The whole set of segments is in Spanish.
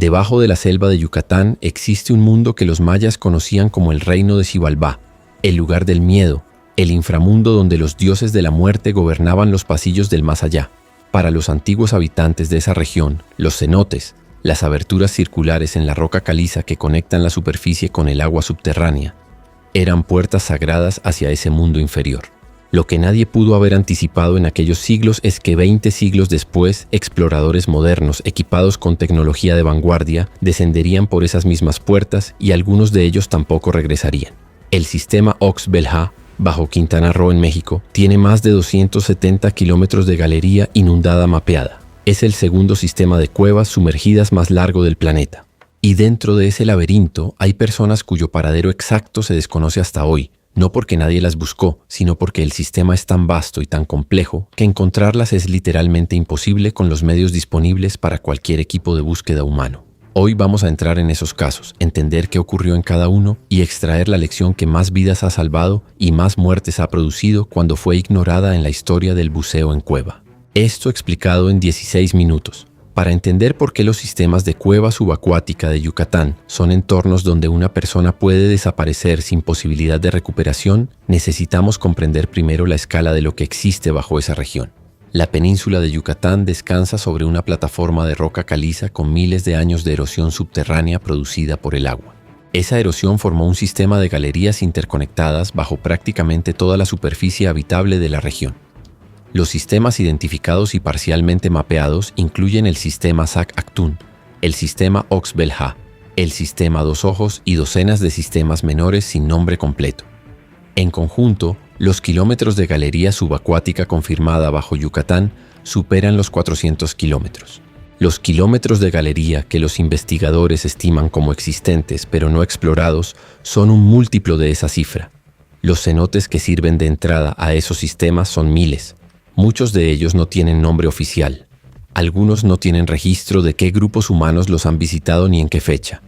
Debajo de la selva de Yucatán existe un mundo que los mayas conocían como el reino de Xibalbá, el lugar del miedo, el inframundo donde los dioses de la muerte gobernaban los pasillos del más allá. Para los antiguos habitantes de esa región, los cenotes, las aberturas circulares en la roca caliza que conectan la superficie con el agua subterránea, eran puertas sagradas hacia ese mundo inferior. Lo que nadie pudo haber anticipado en aquellos siglos es que 20 siglos después, exploradores modernos equipados con tecnología de vanguardia descenderían por esas mismas puertas y algunos de ellos tampoco regresarían. El sistema Ox-Belha, bajo Quintana Roo en México, tiene más de 270 kilómetros de galería inundada mapeada. Es el segundo sistema de cuevas sumergidas más largo del planeta. Y dentro de ese laberinto hay personas cuyo paradero exacto se desconoce hasta hoy, no porque nadie las buscó, sino porque el sistema es tan vasto y tan complejo que encontrarlas es literalmente imposible con los medios disponibles para cualquier equipo de búsqueda humano. Hoy vamos a entrar en esos casos, entender qué ocurrió en cada uno y extraer la lección que más vidas ha salvado y más muertes ha producido cuando fue ignorada en la historia del buceo en cueva. Esto explicado en 16 minutos. Para entender por qué los sistemas de cueva subacuática de Yucatán son entornos donde una persona puede desaparecer sin posibilidad de recuperación, necesitamos comprender primero la escala de lo que existe bajo esa región. La península de Yucatán descansa sobre una plataforma de roca caliza con miles de años de erosión subterránea producida por el agua. Esa erosión formó un sistema de galerías interconectadas bajo prácticamente toda la superficie habitable de la región. Los sistemas identificados y parcialmente mapeados incluyen el sistema Sac-Actun, el sistema Ox-Belha, el sistema Dos Ojos y docenas de sistemas menores sin nombre completo. En conjunto, los kilómetros de galería subacuática confirmada bajo Yucatán superan los 400 kilómetros. Los kilómetros de galería que los investigadores estiman como existentes pero no explorados son un múltiplo de esa cifra. Los cenotes que sirven de entrada a esos sistemas son miles. Muchos de ellos no tienen nombre oficial. Algunos no tienen registro de qué grupos humanos los han visitado ni en qué fecha.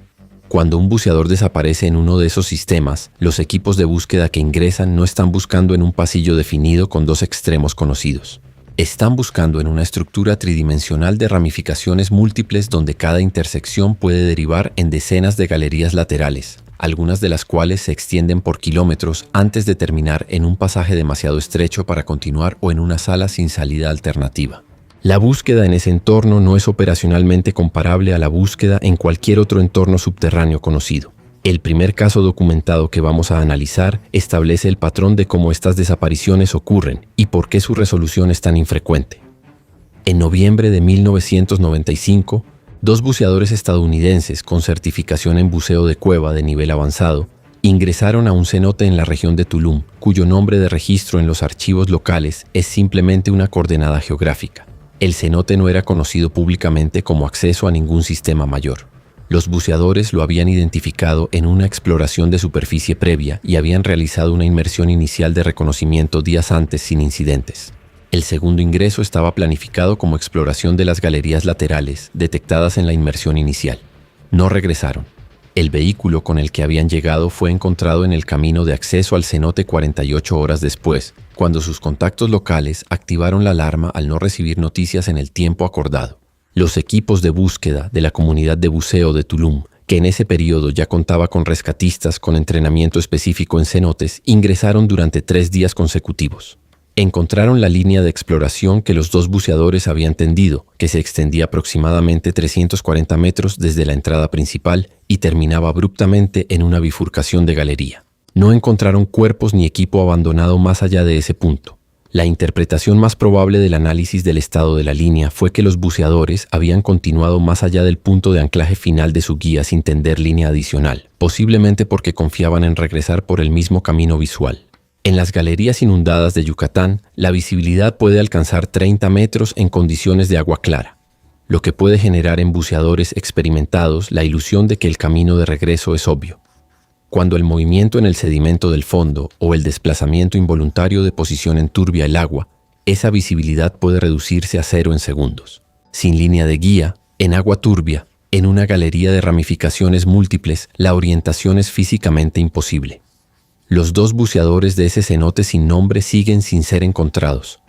Cuando un buceador desaparece en uno de esos sistemas, los equipos de búsqueda que ingresan no están buscando en un pasillo definido con dos extremos conocidos. Están buscando en una estructura tridimensional de ramificaciones múltiples donde cada intersección puede derivar en decenas de galerías laterales, algunas de las cuales se extienden por kilómetros antes de terminar en un pasaje demasiado estrecho para continuar o en una sala sin salida alternativa. La búsqueda en ese entorno no es operacionalmente comparable a la búsqueda en cualquier otro entorno subterráneo conocido. El primer caso documentado que vamos a analizar establece el patrón de cómo estas desapariciones ocurren y por qué su resolución es tan infrecuente. En noviembre de 1995, dos buceadores estadounidenses con certificación en buceo de cueva de nivel avanzado ingresaron a un cenote en la región de Tulum, cuyo nombre de registro en los archivos locales es simplemente una coordenada geográfica. El cenote no era conocido públicamente como acceso a ningún sistema mayor. Los buceadores lo habían identificado en una exploración de superficie previa y habían realizado una inmersión inicial de reconocimiento días antes sin incidentes. El segundo ingreso estaba planificado como exploración de las galerías laterales detectadas en la inmersión inicial. No regresaron. El vehículo con el que habían llegado fue encontrado en el camino de acceso al cenote 48 horas después, cuando sus contactos locales activaron la alarma al no recibir noticias en el tiempo acordado. Los equipos de búsqueda de la comunidad de buceo de Tulum, que en ese periodo ya contaba con rescatistas con entrenamiento específico en cenotes, ingresaron durante 3 días consecutivos. Encontraron la línea de exploración que los dos buceadores habían tendido, que se extendía aproximadamente 340 metros desde la entrada principal y terminaba abruptamente en una bifurcación de galería. No encontraron cuerpos ni equipo abandonado más allá de ese punto. La interpretación más probable del análisis del estado de la línea fue que los buceadores habían continuado más allá del punto de anclaje final de su guía sin tender línea adicional, posiblemente porque confiaban en regresar por el mismo camino visual. En las galerías inundadas de Yucatán, la visibilidad puede alcanzar 30 metros en condiciones de agua clara, lo que puede generar en buceadores experimentados la ilusión de que el camino de regreso es obvio. Cuando el movimiento en el sedimento del fondo o el desplazamiento involuntario de posición enturbia el agua, esa visibilidad puede reducirse a 0 en segundos. Sin línea de guía, en agua turbia, en una galería de ramificaciones múltiples, la orientación es físicamente imposible. Los dos buceadores de ese cenote sin nombre siguen sin ser encontrados.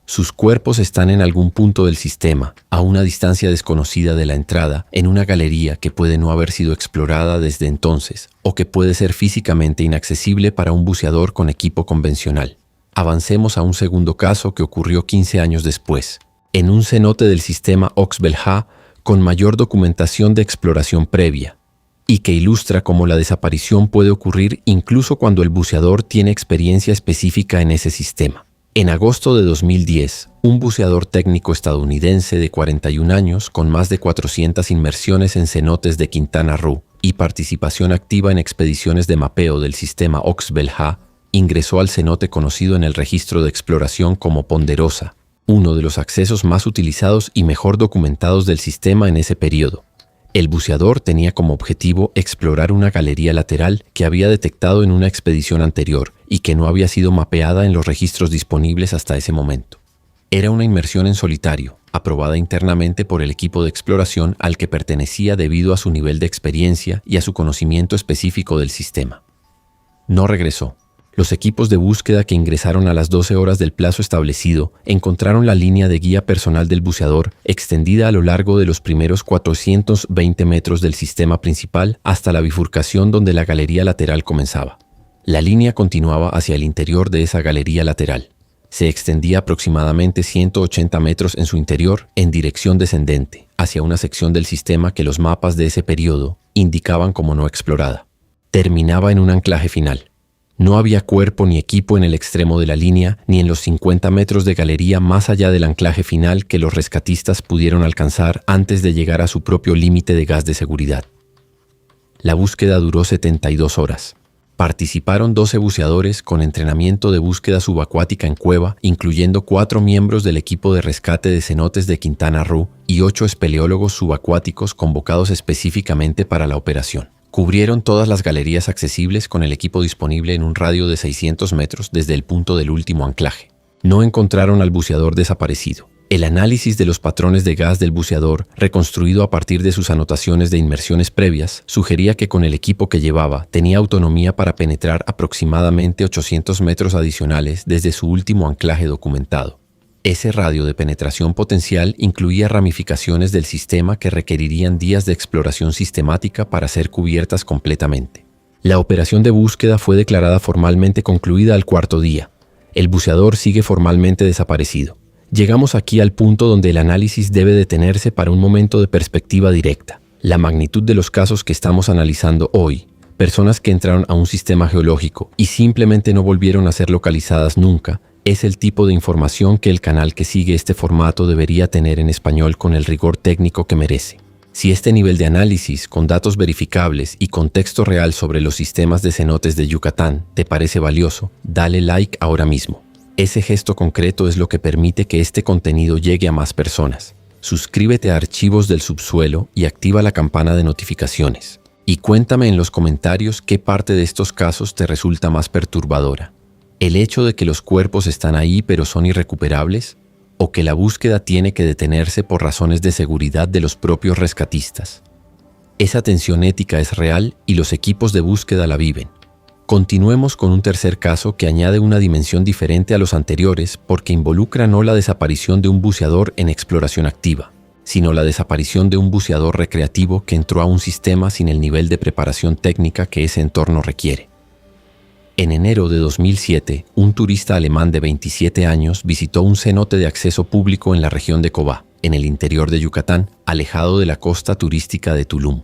Sus cuerpos están en algún punto del sistema, a una distancia desconocida de la entrada, en una galería que puede no haber sido explorada desde entonces, o que puede ser físicamente inaccesible para un buceador con equipo convencional. Avancemos a un segundo caso que ocurrió 15 años después, en un cenote del sistema Oxbel-Ha con mayor documentación de exploración previa, y que ilustra cómo la desaparición puede ocurrir incluso cuando el buceador tiene experiencia específica en ese sistema. En agosto de 2010, un buceador técnico estadounidense de 41 años con más de 400 inmersiones en cenotes de Quintana Roo y participación activa en expediciones de mapeo del sistema Oxbel-Ha, ingresó al cenote conocido en el registro de exploración como Ponderosa, uno de los accesos más utilizados y mejor documentados del sistema en ese periodo. El buceador tenía como objetivo explorar una galería lateral que había detectado en una expedición anterior y que no había sido mapeada en los registros disponibles hasta ese momento. Era una inmersión en solitario, aprobada internamente por el equipo de exploración al que pertenecía debido a su nivel de experiencia y a su conocimiento específico del sistema. No regresó. Los equipos de búsqueda que ingresaron a las 12 horas del plazo establecido encontraron la línea de guía personal del buceador extendida a lo largo de los primeros 420 metros del sistema principal hasta la bifurcación donde la galería lateral comenzaba. La línea continuaba hacia el interior de esa galería lateral. Se extendía aproximadamente 180 metros en su interior en dirección descendente, hacia una sección del sistema que los mapas de ese periodo indicaban como no explorada. Terminaba en un anclaje final. No había cuerpo ni equipo en el extremo de la línea, ni en los 50 metros de galería más allá del anclaje final que los rescatistas pudieron alcanzar antes de llegar a su propio límite de gas de seguridad. La búsqueda duró 72 horas. Participaron 12 buceadores con entrenamiento de búsqueda subacuática en cueva, incluyendo 4 miembros del equipo de rescate de cenotes de Quintana Roo y 8 espeleólogos subacuáticos convocados específicamente para la operación. Cubrieron todas las galerías accesibles con el equipo disponible en un radio de 600 metros desde el punto del último anclaje. No encontraron al buceador desaparecido. El análisis de los patrones de gas del buceador, reconstruido a partir de sus anotaciones de inmersiones previas, sugería que con el equipo que llevaba tenía autonomía para penetrar aproximadamente 800 metros adicionales desde su último anclaje documentado. Ese radio de penetración potencial incluía ramificaciones del sistema que requerirían días de exploración sistemática para ser cubiertas completamente. La operación de búsqueda fue declarada formalmente concluida al cuarto día. El buceador sigue formalmente desaparecido. Llegamos aquí al punto donde el análisis debe detenerse para un momento de perspectiva directa. La magnitud de los casos que estamos analizando hoy, personas que entraron a un sistema geológico y simplemente no volvieron a ser localizadas nunca, es el tipo de información que el canal que sigue este formato debería tener en español con el rigor técnico que merece. Si este nivel de análisis, con datos verificables y contexto real sobre los sistemas de cenotes de Yucatán, te parece valioso, dale like ahora mismo. Ese gesto concreto es lo que permite que este contenido llegue a más personas. Suscríbete a Archivos del Subsuelo y activa la campana de notificaciones. Y cuéntame en los comentarios qué parte de estos casos te resulta más perturbadora. ¿El hecho de que los cuerpos están ahí pero son irrecuperables? ¿O que la búsqueda tiene que detenerse por razones de seguridad de los propios rescatistas? Esa tensión ética es real y los equipos de búsqueda la viven. Continuemos con un tercer caso que añade una dimensión diferente a los anteriores porque involucra no la desaparición de un buceador en exploración activa, sino la desaparición de un buceador recreativo que entró a un sistema sin el nivel de preparación técnica que ese entorno requiere. En enero de 2007, un turista alemán de 27 años visitó un cenote de acceso público en la región de Cobá, en el interior de Yucatán, alejado de la costa turística de Tulum.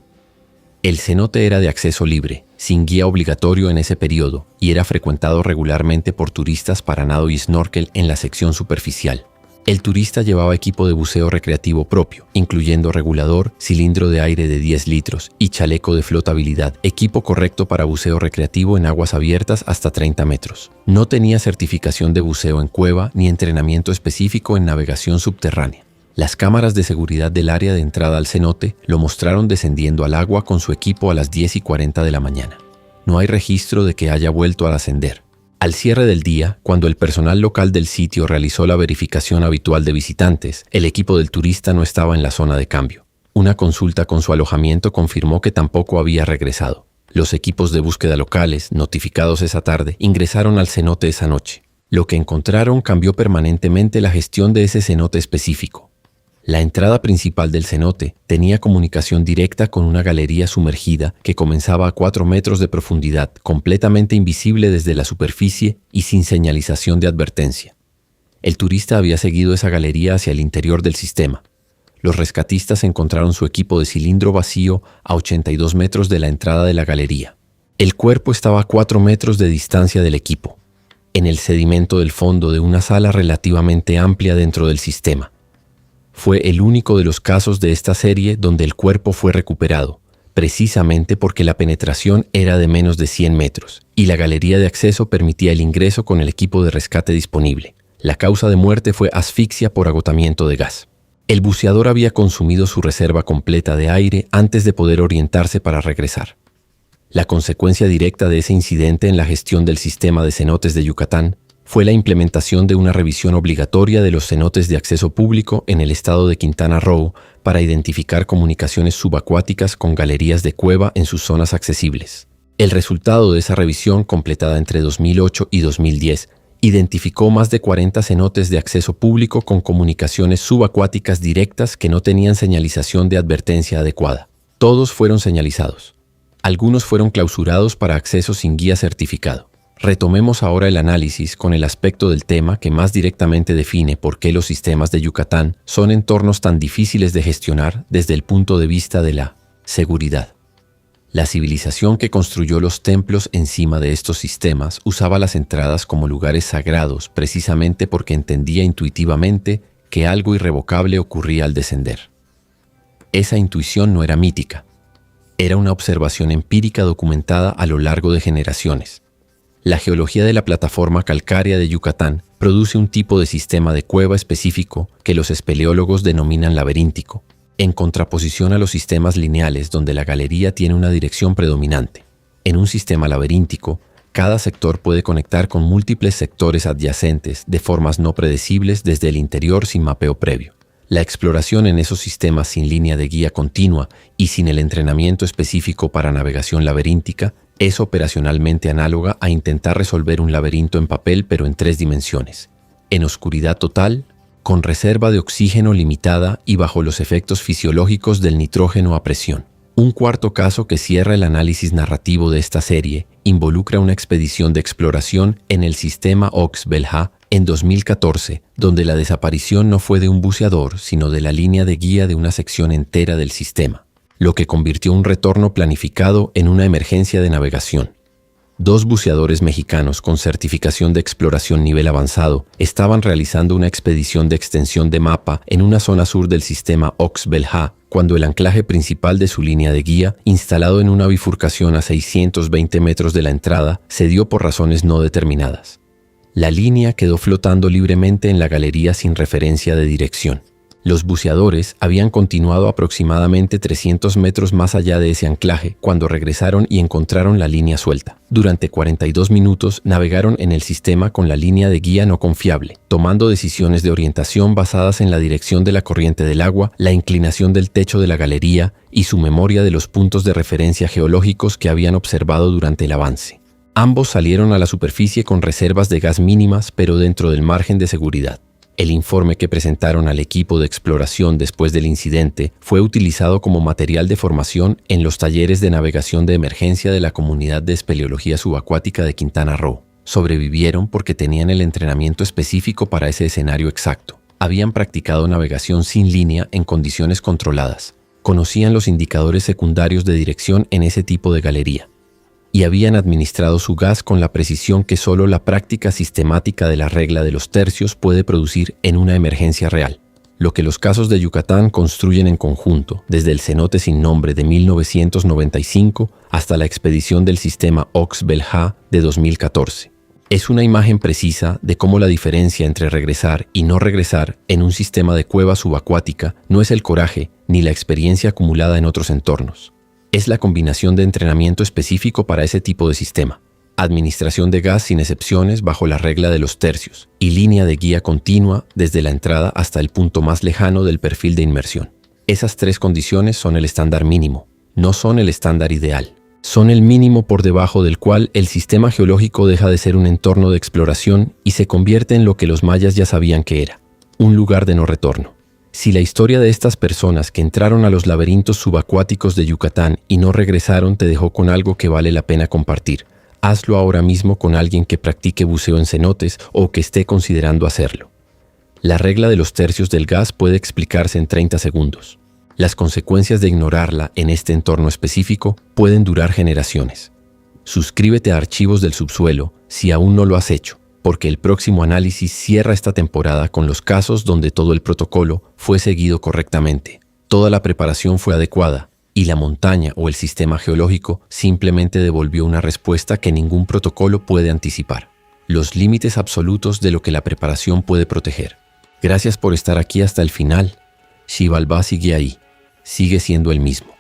El cenote era de acceso libre, sin guía obligatorio en ese periodo, y era frecuentado regularmente por turistas para nado y snorkel en la sección superficial. El turista llevaba equipo de buceo recreativo propio, incluyendo regulador, cilindro de aire de 10 litros y chaleco de flotabilidad, equipo correcto para buceo recreativo en aguas abiertas hasta 30 metros. No tenía certificación de buceo en cueva ni entrenamiento específico en navegación subterránea. Las cámaras de seguridad del área de entrada al cenote lo mostraron descendiendo al agua con su equipo a las 10:40 de la mañana. No hay registro de que haya vuelto a ascender. Al cierre del día, cuando el personal local del sitio realizó la verificación habitual de visitantes, el equipo del turista no estaba en la zona de cambio. Una consulta con su alojamiento confirmó que tampoco había regresado. Los equipos de búsqueda locales, notificados esa tarde, ingresaron al cenote esa noche. Lo que encontraron cambió permanentemente la gestión de ese cenote específico. La entrada principal del cenote tenía comunicación directa con una galería sumergida que comenzaba a 4 metros de profundidad, completamente invisible desde la superficie y sin señalización de advertencia. El turista había seguido esa galería hacia el interior del sistema. Los rescatistas encontraron su equipo de cilindro vacío a 82 metros de la entrada de la galería. El cuerpo estaba a 4 metros de distancia del equipo, en el sedimento del fondo de una sala relativamente amplia dentro del sistema. Fue el único de los casos de esta serie donde el cuerpo fue recuperado, precisamente porque la penetración era de menos de 100 metros y la galería de acceso permitía el ingreso con el equipo de rescate disponible. La causa de muerte fue asfixia por agotamiento de gas. El buceador había consumido su reserva completa de aire antes de poder orientarse para regresar. La consecuencia directa de ese incidente en la gestión del sistema de cenotes de Yucatán fue la implementación de una revisión obligatoria de los cenotes de acceso público en el estado de Quintana Roo para identificar comunicaciones subacuáticas con galerías de cueva en sus zonas accesibles. El resultado de esa revisión, completada entre 2008 y 2010, identificó más de 40 cenotes de acceso público con comunicaciones subacuáticas directas que no tenían señalización de advertencia adecuada. Todos fueron señalizados. Algunos fueron clausurados para acceso sin guía certificado. Retomemos ahora el análisis con el aspecto del tema que más directamente define por qué los sistemas de Yucatán son entornos tan difíciles de gestionar desde el punto de vista de la seguridad. La civilización que construyó los templos encima de estos sistemas usaba las entradas como lugares sagrados precisamente porque entendía intuitivamente que algo irrevocable ocurría al descender. Esa intuición no era mítica, era una observación empírica documentada a lo largo de generaciones. La geología de la plataforma calcárea de Yucatán produce un tipo de sistema de cueva específico que los espeleólogos denominan laberíntico, en contraposición a los sistemas lineales donde la galería tiene una dirección predominante. En un sistema laberíntico, cada sector puede conectar con múltiples sectores adyacentes de formas no predecibles desde el interior sin mapeo previo. La exploración en esos sistemas sin línea de guía continua y sin el entrenamiento específico para navegación laberíntica es operacionalmente análoga a intentar resolver un laberinto en papel pero en 3 dimensiones, en oscuridad total, con reserva de oxígeno limitada y bajo los efectos fisiológicos del nitrógeno a presión. Un cuarto caso que cierra el análisis narrativo de esta serie involucra una expedición de exploración en el sistema Ox-Belha en 2014, donde la desaparición no fue de un buceador, sino de la línea de guía de una sección entera del sistema, lo que convirtió un retorno planificado en una emergencia de navegación. 2 buceadores mexicanos con certificación de exploración nivel avanzado estaban realizando una expedición de extensión de mapa en una zona sur del sistema Ox-Belha cuando el anclaje principal de su línea de guía, instalado en una bifurcación a 620 metros de la entrada, cedió por razones no determinadas. La línea quedó flotando libremente en la galería sin referencia de dirección. Los buceadores habían continuado aproximadamente 300 metros más allá de ese anclaje cuando regresaron y encontraron la línea suelta. Durante 42 minutos navegaron en el sistema con la línea de guía no confiable, tomando decisiones de orientación basadas en la dirección de la corriente del agua, la inclinación del techo de la galería y su memoria de los puntos de referencia geológicos que habían observado durante el avance. Ambos salieron a la superficie con reservas de gas mínimas, pero dentro del margen de seguridad. El informe que presentaron al equipo de exploración después del incidente fue utilizado como material de formación en los talleres de navegación de emergencia de la comunidad de espeleología subacuática de Quintana Roo. Sobrevivieron porque tenían el entrenamiento específico para ese escenario exacto. Habían practicado navegación sin línea en condiciones controladas. Conocían los indicadores secundarios de dirección en ese tipo de galería. Y habían administrado su gas con la precisión que solo la práctica sistemática de la regla de los tercios puede producir en una emergencia real. Lo que los casos de Yucatán construyen en conjunto, desde el cenote sin nombre de 1995 hasta la expedición del sistema Ox-Belha de 2014. Es una imagen precisa de cómo la diferencia entre regresar y no regresar en un sistema de cueva subacuática no es el coraje ni la experiencia acumulada en otros entornos. Es la combinación de entrenamiento específico para ese tipo de sistema, administración de gas sin excepciones bajo la regla de los tercios y línea de guía continua desde la entrada hasta el punto más lejano del perfil de inmersión. Esas 3 condiciones son el estándar mínimo, no son el estándar ideal. Son el mínimo por debajo del cual el sistema geológico deja de ser un entorno de exploración y se convierte en lo que los mayas ya sabían que era, un lugar de no retorno. Si la historia de estas personas que entraron a los laberintos subacuáticos de Yucatán y no regresaron te dejó con algo que vale la pena compartir, hazlo ahora mismo con alguien que practique buceo en cenotes o que esté considerando hacerlo. La regla de los tercios del gas puede explicarse en 30 segundos. Las consecuencias de ignorarla en este entorno específico pueden durar generaciones. Suscríbete a Archivos del Subsuelo si aún no lo has hecho, porque el próximo análisis cierra esta temporada con los casos donde todo el protocolo fue seguido correctamente, toda la preparación fue adecuada y la montaña o el sistema geológico simplemente devolvió una respuesta que ningún protocolo puede anticipar. Los límites absolutos de lo que la preparación puede proteger. Gracias por estar aquí hasta el final. Xibalbá sigue ahí, sigue siendo el mismo.